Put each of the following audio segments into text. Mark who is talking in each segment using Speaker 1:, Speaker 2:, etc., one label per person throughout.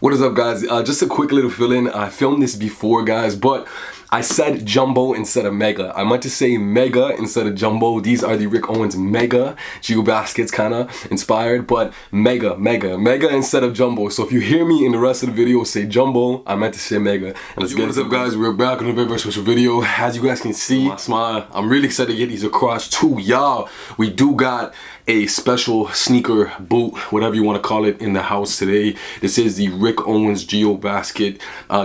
Speaker 1: What is up, guys? Just a quick little fill-in. I filmed this before, guys, but I said jumbo instead of mega. I meant to say mega instead of jumbo. These are the Rick Owens Mega Geobaskets, kind of inspired, but mega instead of jumbo. So if you hear me in the rest of the video say jumbo, I meant to say mega. And let's get it. What's up, guys? We're back on a very special video. As you guys can see, my smile, I'm really excited to get these across to y'all. We do got a special sneaker boot, whatever you want to call it, in the house today. This is the Rick Owens Geobasket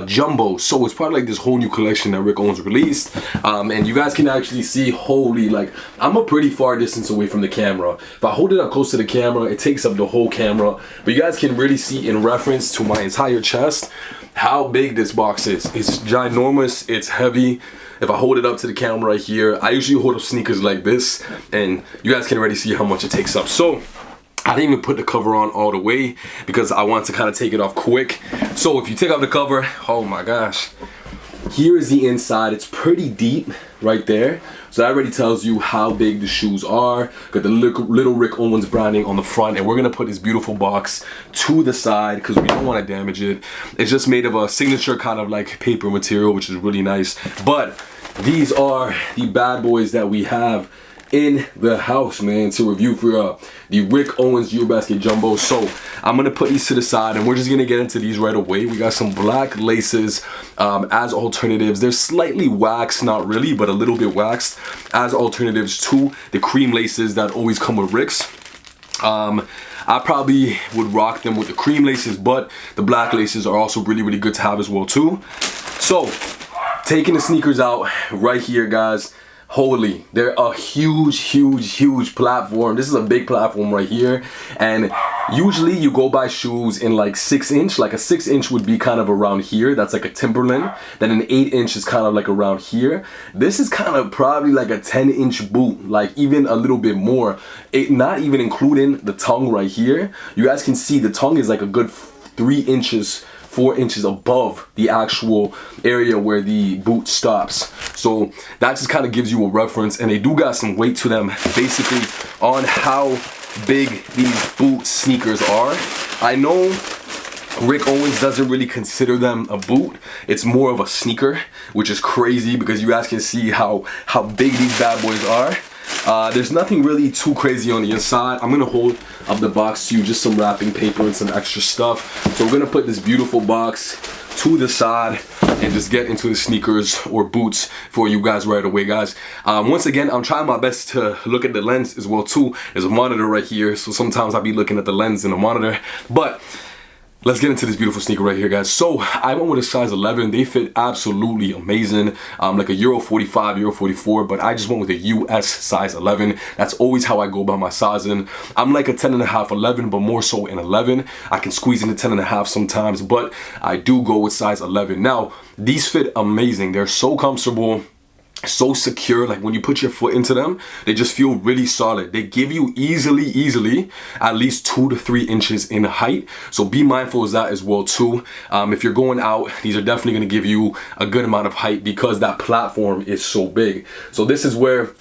Speaker 1: Jumbo. So it's probably like this whole new collection that Rick Owens released. And you guys can actually see, holy, like, I'm a pretty far distance away from the camera. If I hold it up close to the camera, it takes up the whole camera. But you guys can really see in reference to my entire chest how big this box is. It's ginormous, it's heavy. If I hold it up to the camera right here, I usually hold up sneakers like this, and you guys can already see how much it takes up. So I didn't even put the cover on all the way because I want to kind of take it off quick. So if you take off the cover, oh my gosh, here is the inside. It's pretty deep right there. So that already tells you how big the shoes are. Got the little Rick Owens branding on the front, and we're gonna put this beautiful box to the side because we don't want to damage it. It's just made of a signature kind of like paper material, which is really nice. But these are the bad boys that we have in the house, man, to review for the Rick Owens Geobasket Jumbo. So I'm gonna put these to the side and we're just gonna get into these right away. We got some black laces as alternatives. They're slightly waxed, not really, but a little bit waxed, as alternatives to the cream laces that always come with Ricks. I probably would rock them with the cream laces, but the black laces are also really good to have as well too. So taking the sneakers out right here, guys. Holy, they're a huge platform. This is a big platform right here, and usually you go buy shoes in like 6-inch. Like a 6-inch would be kind of around here. That's like a Timberland. Then an 8-inch is kind of like around here. This is kind of probably like a 10-inch boot, like even a little bit more. Not even including the tongue right here. You guys can see the tongue is like a good 3 inches, 4 inches above the actual area where the boot stops. So that just kind of gives you a reference, and they do got some weight to them basically on how big these boot sneakers are. I know Rick Owens doesn't really consider them a boot. It's more of a sneaker, which is crazy because you guys can see how big these bad boys are. There's nothing really too crazy on the inside. I'm gonna hold up the box to you, just some wrapping paper and some extra stuff. So we're gonna put this beautiful box to the side and just get into the sneakers or boots for you guys right away, guys. Once again, I'm trying my best to look at the lens as well too. There's a monitor right here, so sometimes I'll be looking at the lens in the monitor, but let's get into this beautiful sneaker right here, guys. So I went with a size 11. They fit absolutely amazing, like a Euro 45, Euro 44, but I just went with a US size 11. That's always how I go by my sizing. I'm like a 10.5, 11, but more so in 11. I can squeeze into 10.5 sometimes, but I do go with size 11. Now, these fit amazing. They're so comfortable, so secure. Like when you put your foot into them, they just feel really solid. They give you easily at least 2 to 3 inches in height, so be mindful of that as well too. If you're going out, these are definitely going to give you a good amount of height because that platform is so big. So this is where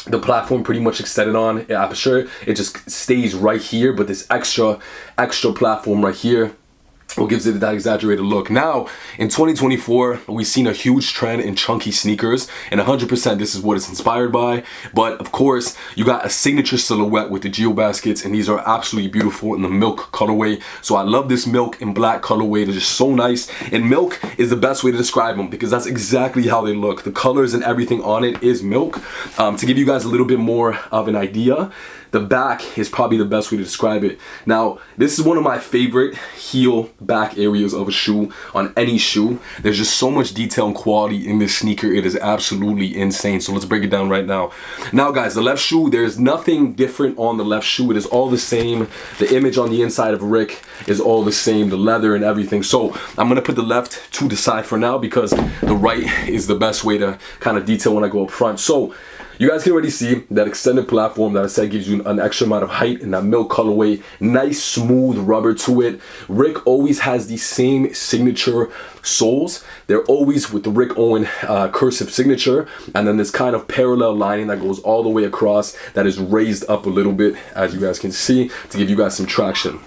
Speaker 1: the platform pretty much extended on. I'm sure it just stays right here, but this extra platform right here what gives it that exaggerated look. Now, in 2024, we've seen a huge trend in chunky sneakers, and 100% this is what it's inspired by. But of course, you got a signature silhouette with the Geobaskets, and these are absolutely beautiful in the milk colorway. So I love this milk and black colorway. They're just so nice, and milk is the best way to describe them because that's exactly how they look. The colors and everything on it is milk. To give you guys a little bit more of an idea, the back is probably the best way to describe it. Now, this is one of my favorite heel back areas of a shoe, on any shoe. There's just so much detail and quality in this sneaker. It is absolutely insane. So let's break it down right now. Now, guys, the left shoe, there's nothing different on the left shoe. It is all the same. The image on the inside of Rick is all the same, the leather and everything. So I'm gonna put the left to the side for now because the right is the best way to kind of detail when I go up front. So you guys can already see that extended platform that I said gives you an extra amount of height in that milk colorway. Nice smooth rubber to it. Rick always has the same signature soles. They're always with the Rick Owen cursive signature, and then this kind of parallel lining that goes all the way across that is raised up a little bit, as you guys can see, to give you guys some traction.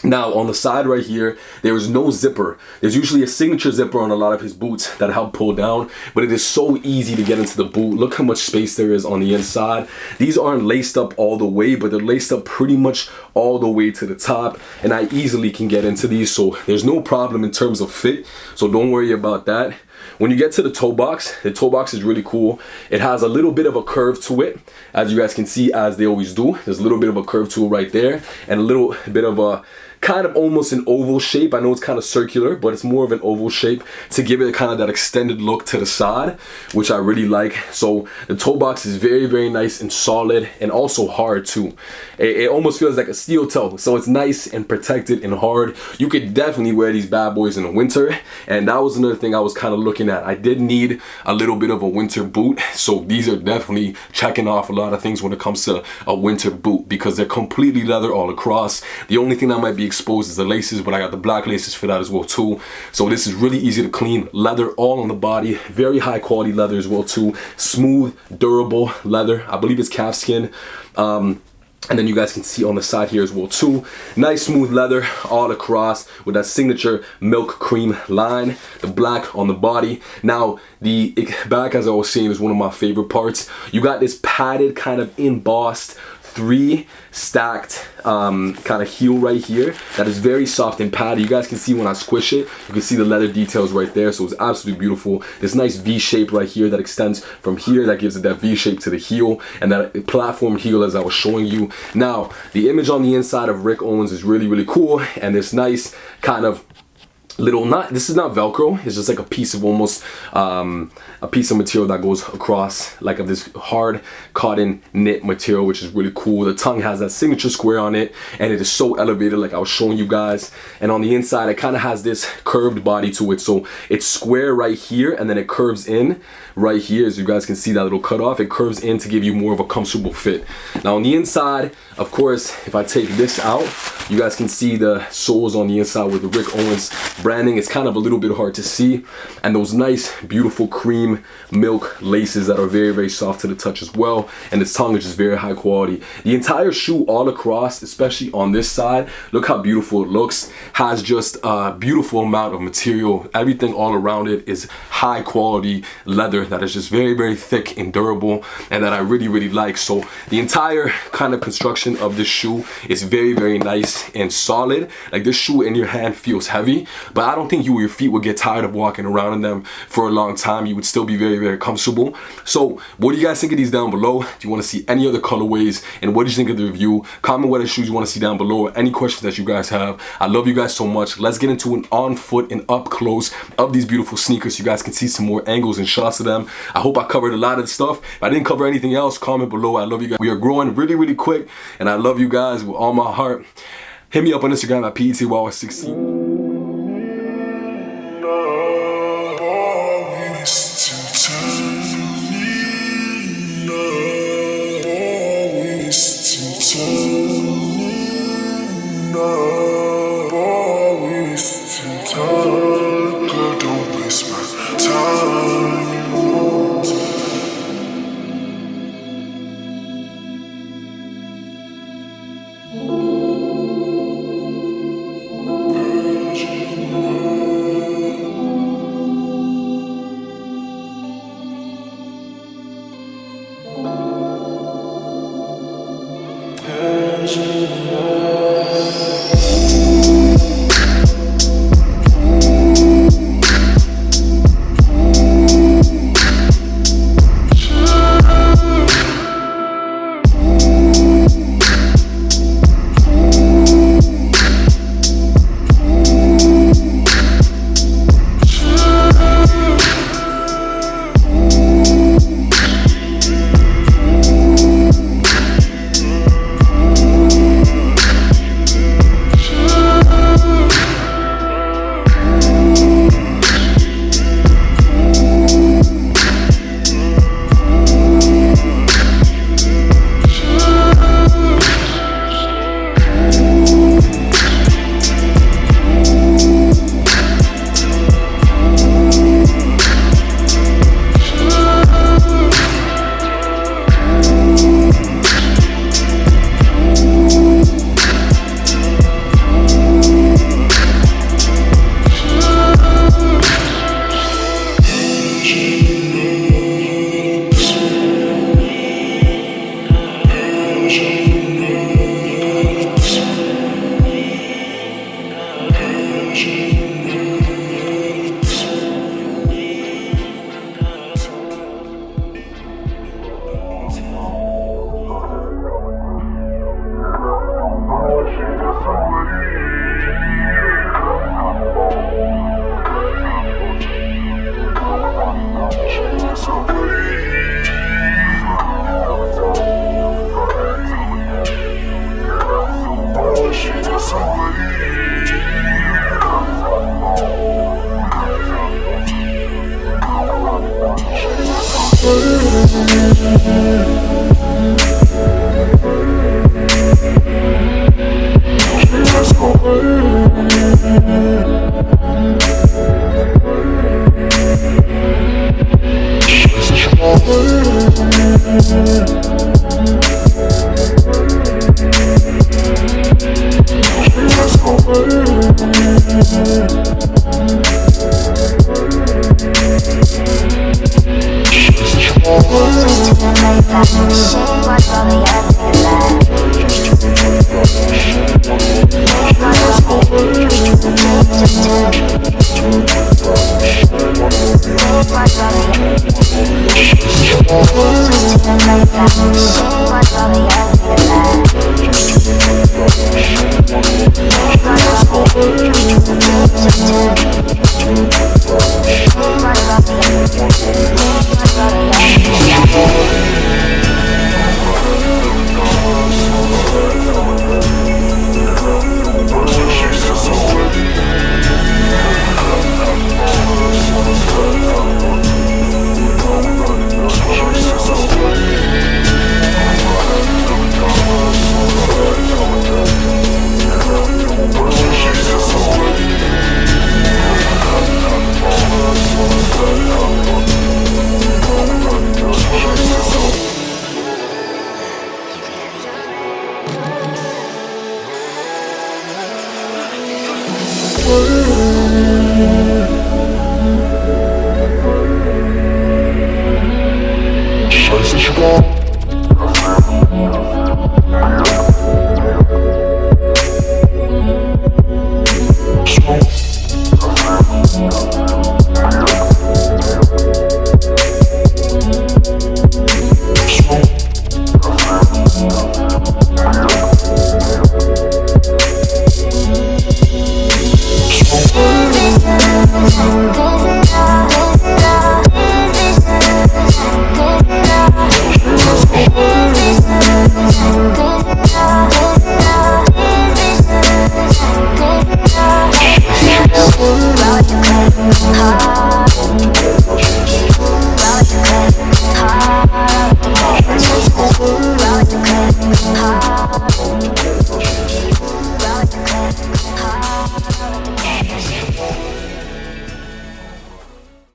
Speaker 1: Now on the side right here, there is no zipper. There's usually a signature zipper on a lot of his boots that help pull down, but it is so easy to get into the boot. Look how much space there is on the inside. These aren't laced up all the way, but they're laced up pretty much all the way to the top, and I easily can get into these, so there's no problem in terms of fit, so don't worry about that. When you get to the toe box is really cool. It has a little bit of a curve to it, as you guys can see, as they always do. There's a little bit of a curve to it right there, and a little bit of a kind of almost an oval shape. I know it's kind of circular, but it's more of an oval shape to give it kind of that extended look to the side, which I really like. So the toe box is very, very nice and solid, and also hard too. It almost feels like a steel toe, so it's nice and protected and hard. You could definitely wear these bad boys in the winter, and that was another thing I was kind of looking at. I did need a little bit of a winter boot, so these are definitely checking off a lot of things when it comes to a winter boot, because they're completely leather all across. The only thing that might be exposed is the laces, but I got the black laces for that as well too. So this is really easy to clean. Leather all on the body, very high quality leather as well too. Smooth, durable leather. I believe it's calf skin. And then you guys can see on the side here as well too. Nice smooth leather all across with that signature milk cream line. The black on the body. Now the back, as I was saying, is one of my favorite parts. You got this padded kind of embossed 3 stacked kind of heel right here that is very soft and padded. You guys can see when I squish it, you can see the leather details right there, so it's absolutely beautiful. This nice V shape right here that extends from here, that gives it that V shape to the heel, and that platform heel as I was showing you. Now the image on the inside of Rick Owens is really, really cool, and this nice kind of little, this is not Velcro, it's just like a piece of almost a piece of material that goes across, like of this hard cotton knit material, which is really cool. The tongue has that signature square on it, and it is so elevated like I was showing you guys. And on the inside, it kind of has this curved body to it, so it's square right here, and then it curves in right here, as you guys can see that little cutoff. It curves in to give you more of a comfortable fit. Now on the inside, of course, if I take this out, you guys can see the soles on the inside with the Rick Owens branding. It's kind of a little bit hard to see, and those nice beautiful cream milk laces that are very, very soft to the touch as well, and its tongue is just very high quality. The entire shoe all across, especially on this side, look how beautiful it looks. Has just a beautiful amount of material. Everything all around it is high quality leather that is just very, very thick and durable, and that I really, really like. So the entire kind of construction of this shoe is very, very nice and solid. Like, this shoe in your hand feels heavy, but I don't think your feet would get tired of walking around in them for a long time. You would still be very, very comfortable. So what do you guys think of these down below? Do you want to see any other colorways, and what do you think of the review? Comment what other shoes you want to see down below, or any questions that you guys have. I love you guys so much. Let's get into an on foot and up close of these beautiful sneakers. You guys can see some more angles and shots of them. I hope I covered a lot of the stuff. If I didn't cover anything else, comment below. I love you guys. We are growing really, really quick, and I love you guys with all my heart. Hit me up on Instagram at PETY16.
Speaker 2: Go